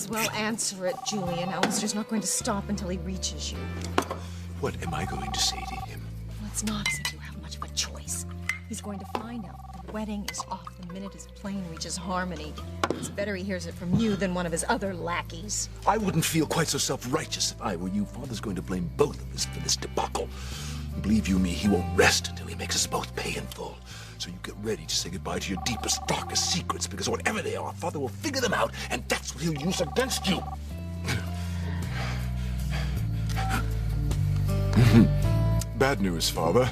as well answer it, Julian. Alistair's not going to stop until he reaches you. What am I going to say to him? Well, it's not as if you have much of a choice. He's going to find out the wedding is off the minute his plane reaches Harmony. It's better he hears it from you than one of his other lackeys. I wouldn't feel quite so self-righteous if I were you. Father's going to blame both of us for this debacle. And believe you me, he won't rest until he makes us both pay in full. So you get ready to say goodbye to your deepest, darkest secrets, because whatever they are, Father will figure them out, and that's what he'll use against you. Bad news, Father.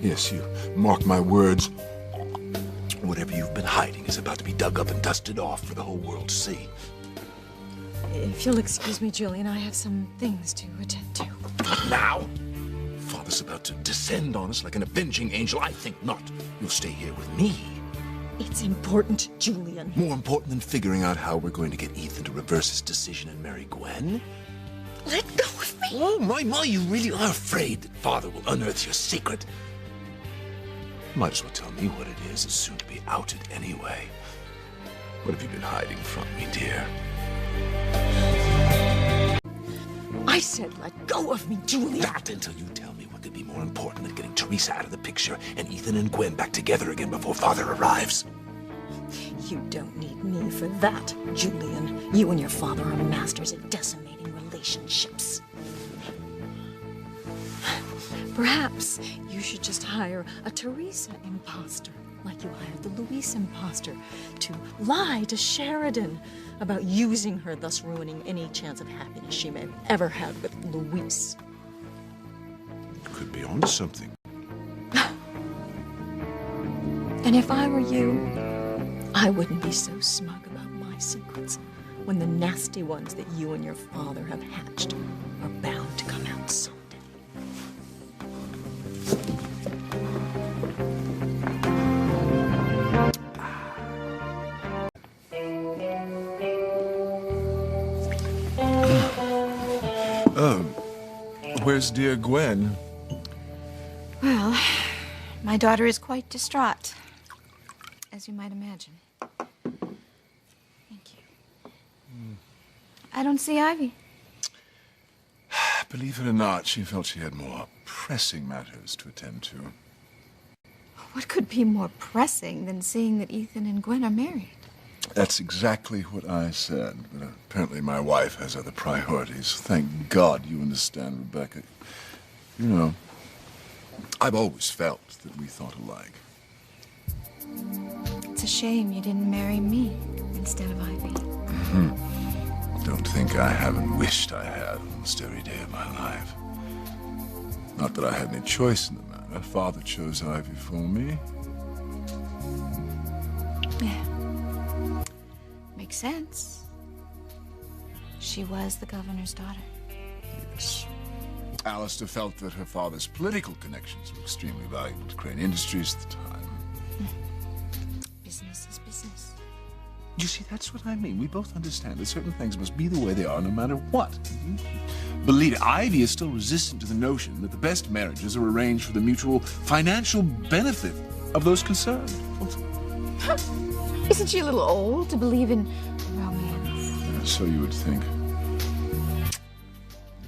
Yes, you mark my words. Whatever you've been hiding is about to be dug up and dusted off for the whole world to see. If you'll excuse me, Julian, I have some things to attend to. Not now. Father's about to descend on us like an avenging angel. I think not. You'll stay here with me. It's important, Julian. More important than figuring out how we're going to get Ethan to reverse his decision and marry Gwen? Let go of me! Oh, my, you really are afraid that Father will unearth your secret. Might as well tell me what it is. It's soon to be outed anyway. What have you been hiding from me, dear? I said let go of me, Julian. Not until you tell me what could be more important than getting Teresa out of the picture and Ethan and Gwen back together again before Father arrives. You don't need me for that, Julian. You and your father are masters at decimating relationships. Perhaps you should just hire a Teresa imposter, like you hired the Louise imposter, to lie to Sheridan about using her, thus ruining any chance of happiness she may have ever had with Louise. Could be onto something. And if I were you, I wouldn't be so smug about my secrets when the nasty ones that you and your father have hatched are bound to come out someday. Where's dear Gwen? Well, my daughter is quite distraught, as you might imagine. Thank you. I don't see Ivy. Believe it or not, she felt she had more pressing matters to attend to. What could be more pressing than seeing that Ethan and Gwen are married? That's exactly what I said, but apparently my wife has other priorities. Thank God you understand, Rebecca. You know, I've always felt that we thought alike. It's a shame you didn't marry me instead of Ivy. Don't think I haven't wished I had almost every day of my life. Not that I had any choice in the matter. Father chose Ivy for me. Yeah. Makes sense. She was the governor's daughter. Yes. Alistair felt that her father's political connections were extremely valuable to Crane Industries at the time. Business is business. You see, that's what I mean. We both understand that certain things must be the way they are no matter what. Believe it, Ivy is still resistant to the notion that the best marriages are arranged for the mutual financial benefit of those concerned. Isn't she a little old to believe in romance? So you would think.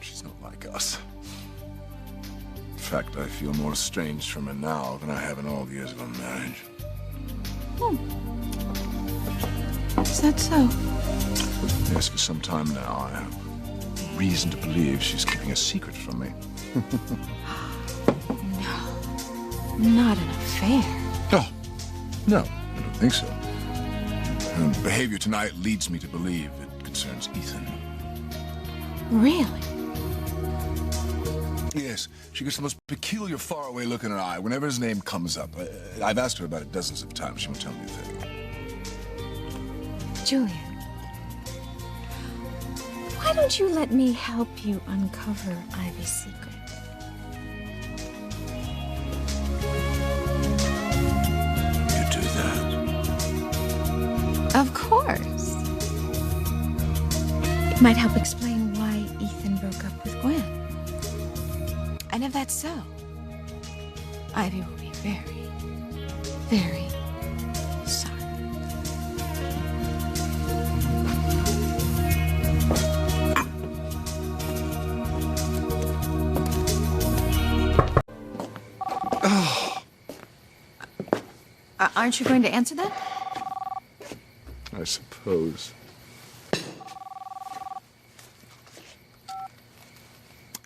She's not like us. In fact, I feel more estranged from her now than I have in all the years of our marriage. Is that so? Yes, for some time now, I have reason to believe she's keeping a secret from me. No. Not an affair. Oh, no, I don't think so. Her behavior tonight leads me to believe it concerns Ethan. Really? Yes, she gets the most peculiar, faraway look in her eye whenever his name comes up. I've asked her about it dozens of times. She won't tell me a thing. Julian, why don't you let me help you uncover Ivy's secret? You do that? Of course. It might help explain why Ethan broke up with Gwen. And if that's so, Ivy will be very, very sorry. Aren't you going to answer that? I suppose.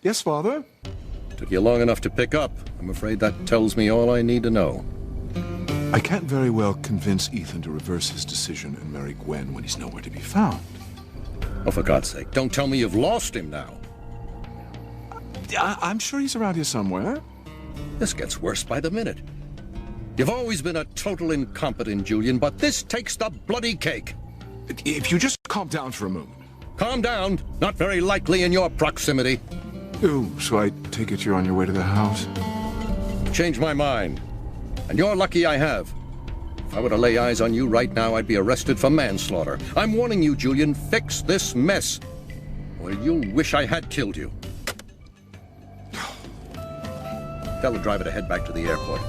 Yes, Father? Took you long enough to pick up. I'm afraid that tells me all I need to know. I can't very well convince Ethan to reverse his decision and marry Gwen when he's nowhere to be found. Oh, for God's sake, don't tell me you've lost him now. I'm sure he's around here somewhere. This gets worse by the minute. You've always been a total incompetent, Julian, but this takes the bloody cake. If you just calm down for a moment. Calm down. Not very likely in your proximity. Oh, so I take it you're on your way to the house? Changed my mind. And you're lucky I have. If I were to lay eyes on you right now, I'd be arrested for manslaughter. I'm warning you, Julian, fix this mess, or you'll wish I had killed you. Tell the driver to head back to the airport.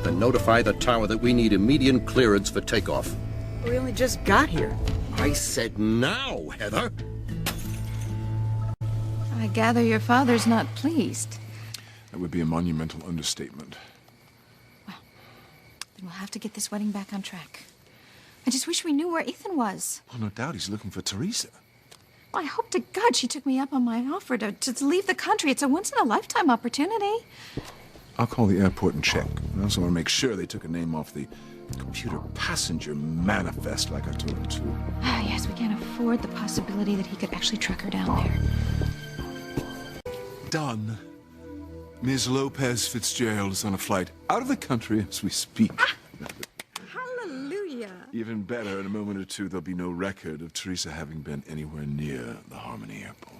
Then notify the tower that we need immediate clearance for takeoff. We only just got here. I said now, Heather. I gather your father's not pleased. That would be a monumental understatement. Then we'll have to get this wedding back on track. I just wish we knew where Ethan was. Well, no doubt he's looking for Teresa. I hope to God she took me up on my offer to leave the country. It's a once-in-a-lifetime opportunity. I'll call the airport and check. I also want to make sure they took a name off the computer passenger manifest like I told them to. Ah, yes, we can't afford the possibility that he could actually track her down there. Done. Ms. Lopez Fitzgerald is on a flight out of the country as we speak. Hallelujah. Even better, in a moment or two, there'll be no record of Teresa having been anywhere near the Harmony Airport.